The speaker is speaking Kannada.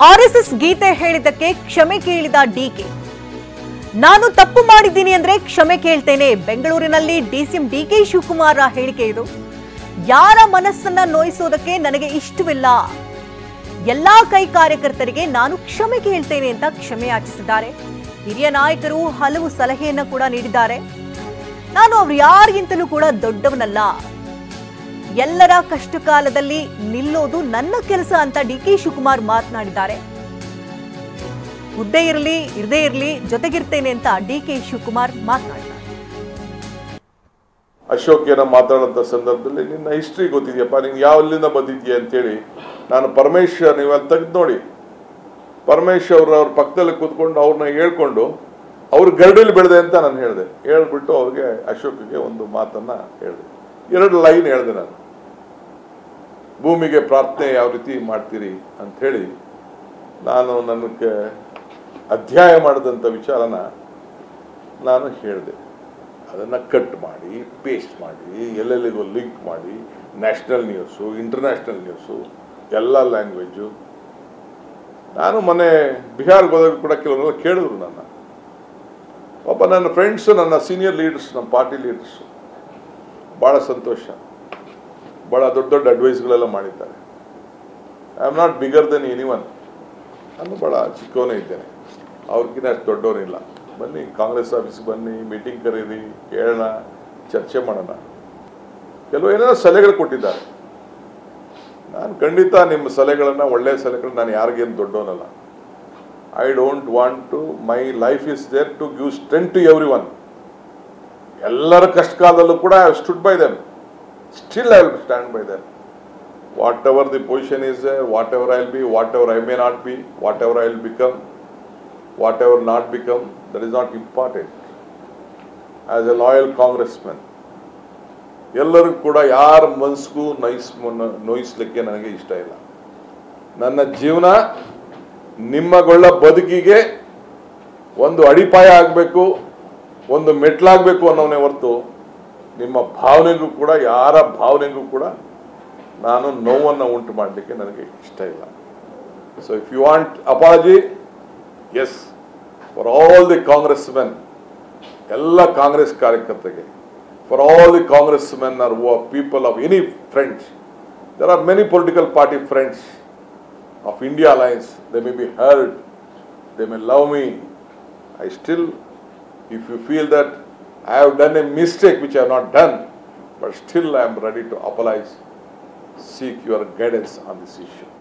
ಆರ್ಎಸ್ಎಸ್ ಗೀತೆ ಹೇಳಿದ್ದಕ್ಕೆ ಕ್ಷಮೆ ಕೇಳಿದ ಡಿಕೆ. ನಾನು ತಪ್ಪು ಮಾಡಿದ್ದೀನಿ ಅಂದ್ರೆ ಕ್ಷಮೆ ಕೇಳ್ತೇನೆ. ಬೆಂಗಳೂರಿನಲ್ಲಿ ಡಿಸಿಎಂ ಡಿಕೆ ಶಿವಕುಮಾರ್ ಹೇಳಿಕೆ ಇದು. ಯಾರ ಮನಸ್ಸನ್ನ ನೋಯಿಸೋದಕ್ಕೆ ನನಗೆ ಇಷ್ಟವಿಲ್ಲ. ಎಲ್ಲಾ ಕೈ ಕಾರ್ಯಕರ್ತರಿಗೆ ನಾನು ಕ್ಷಮೆ ಕೇಳ್ತೇನೆ ಅಂತ ಕ್ಷಮೆ ಯಾಚಿಸಿದ್ದಾರೆ. ಹಿರಿಯ ನಾಯಕರು ಹಲವು ಸಲಹೆಯನ್ನ ಕೂಡ ನೀಡಿದ್ದಾರೆ. ನಾನು ಅವ್ರು ಯಾರಿಗಿಂತಲೂ ಕೂಡ ದೊಡ್ಡವನಲ್ಲ. ಎಲ್ಲರ ಕಷ್ಟ ಕಾಲದಲ್ಲಿ ನಿಲ್ಲೋದು ನನ್ನ ಕೆಲಸ ಅಂತ ಡಿಕೆ ಶಿವಕುಮಾರ್ ಮಾತನಾಡಿದ್ದಾರೆ. ಹುದ್ದೆ ಇರಲಿ ಇರದೇ ಇರಲಿ ಜೊತೆಗಿರ್ತೇನೆ ಅಂತ ಡಿಕೆ ಶಿವಕುಮಾರ್ ಮಾತನಾಡಿದ್ದಾರೆ. ಅಶೋಕ್ ಏನೋ ಮಾತಾಡೋಂಥ ಸಂದರ್ಭದಲ್ಲಿ ನಿನ್ನ ಹಿಸ್ಟ್ರಿ ಗೊತ್ತಿದೆಯಪ್ಪ, ನಿಂಗೆ ಯಾವಲ್ಲಿಂದ ಬಂದಿದ್ಯಾ ಅಂತೇಳಿ ನಾನು ಪರಮೇಶ್ವರ್, ನೀವು ಅಲ್ಲಿ ತೆಗೆದು ನೋಡಿ, ಪರಮೇಶ್ವರ್ ಅವ್ರ ಪಕ್ಕದಲ್ಲಿ ಕೂತ್ಕೊಂಡು ಅವ್ರನ್ನ ಹೇಳ್ಕೊಂಡು ಅವ್ರ ಗರಡಿಲಿ ಬೆಳೆದೆ ಅಂತ ನಾನು ಹೇಳಿದೆ. ಹೇಳ್ಬಿಟ್ಟು ಅವ್ರಿಗೆ ಅಶೋಕ್ಗೆ ಒಂದು ಮಾತನ್ನ ಹೇಳಿದೆ, 2 ಲೈನ್ ಹೇಳಿದೆ ನಾನು. ಭೂಮಿಗೆ ಪ್ರಾರ್ಥನೆ ಯಾವ ರೀತಿ ಮಾಡ್ತೀರಿ ಅಂಥೇಳಿ ನಾನು ನನಗೆ ಅಧ್ಯಾಯ ಮಾಡಿದಂಥ ವಿಚಾರನ ನಾನು ಹೇಳಿದೆ. ಅದನ್ನು ಕಟ್ ಮಾಡಿ ಪೇಸ್ಟ್ ಮಾಡಿ ಎಲ್ಲೆಲ್ಲಿಗೂ ಲಿಂಕ್ ಮಾಡಿ ನ್ಯಾಷನಲ್ ನ್ಯೂಸು, ಇಂಟರ್ನ್ಯಾಷನಲ್ ನ್ಯೂಸು, ಎಲ್ಲ ಲ್ಯಾಂಗ್ವೇಜು. ನಾನು ಮೊನ್ನೆ ಬಿಹಾರ್ಗೆ ಹೋದಾಗ ಕೂಡ ಕೆಲವರು ಕೇಳಿದ್ರು ನನ್ನ, ಪಾಪ ನನ್ನ ಫ್ರೆಂಡ್ಸು, ನನ್ನ ಸೀನಿಯರ್ ಲೀಡರ್ಸ್, ನಮ್ಮ ಪಾರ್ಟಿ ಲೀಡರ್ಸು, ಭಾಳ ಸಂತೋಷ, ಭಾಳ ದೊಡ್ಡ ದೊಡ್ಡ ಅಡ್ವೈಸ್ಗಳೆಲ್ಲ ಮಾಡಿದ್ದಾರೆ. I am not bigger then anyone, ನಾನು ಭಾಳ ಚಿಕ್ಕವನೇ ಇದ್ದೇನೆ, ಅವ್ರಿಗಿನ್ನ ಅಷ್ಟು ದೊಡ್ಡವನಿಲ್ಲ. ಬನ್ನಿ ಕಾಂಗ್ರೆಸ್ ಆಫೀಸ್ಗೆ ಬನ್ನಿ, ಮೀಟಿಂಗ್ ಕರೀರಿ, ಕೇಳೋಣ, ಚರ್ಚೆ ಮಾಡೋಣ. ಕೆಲವು ಏನೇನೋ ಸಲಹೆಗಳು ಕೊಟ್ಟಿದ್ದಾರೆ. ನಾನು ಖಂಡಿತ ನಿಮ್ಮ ಸಲಹೆಗಳನ್ನು, ಒಳ್ಳೆಯ ಸಲಹೆಗಳು, ನಾನು ಯಾರಿಗೇನು ದೊಡ್ಡವನಲ್ಲ. I don't want to, my life is there to give strength to everyone. ಎಲ್ಲರ ಕಷ್ಟ ಕಾಲದಲ್ಲೂ ಕೂಡ I stood by them, still I will stand by them. Whatever the position is there, whatever I will be, whatever I may not be, whatever I will become, whatever not become, that is not important. As a loyal congressman ಎಲ್ಲರಿಗೂ ಕೂಡ ಯಾರ ಮನಸ್ಸಿಗೂ ನೋಯಿಸ್ಲಿಕ್ಕೆ ನನಗೆ ಇಷ್ಟ ಇಲ್ಲ. ನನ್ನ ಜೀವನ ನಿಮ್ಮಗಳ ಬದುಕಿಗೆ ಒಂದು ಅಡಿಪಾಯ ಆಗಬೇಕು, ಒಂದು ಮೆಟ್ಲಾಗಬೇಕು ಅನ್ನೋನೇ ಹೊರತು ನಿಮ್ಮ ಭಾವನೆಗೂ ಕೂಡ, ಯಾರ ಭಾವನೆಗೂ ಕೂಡ ನಾನು ನೋವನ್ನು ಉಂಟು ಮಾಡಲಿಕ್ಕೆ ನನಗೆ ಇಷ್ಟ ಇಲ್ಲ. So if you want apology, yes, for all the Congress men, ಎಲ್ಲ ಕಾಂಗ್ರೆಸ್ ಕಾರ್ಯಕರ್ತರಿಗೆ, for all the congressmen or who are people of any friends. There are many political party friends of India Alliance. They may be hurt, they may love me. I still, if you feel that I have done a mistake which I have not done, but still I am ready to apologize, seek your guidance on this issue.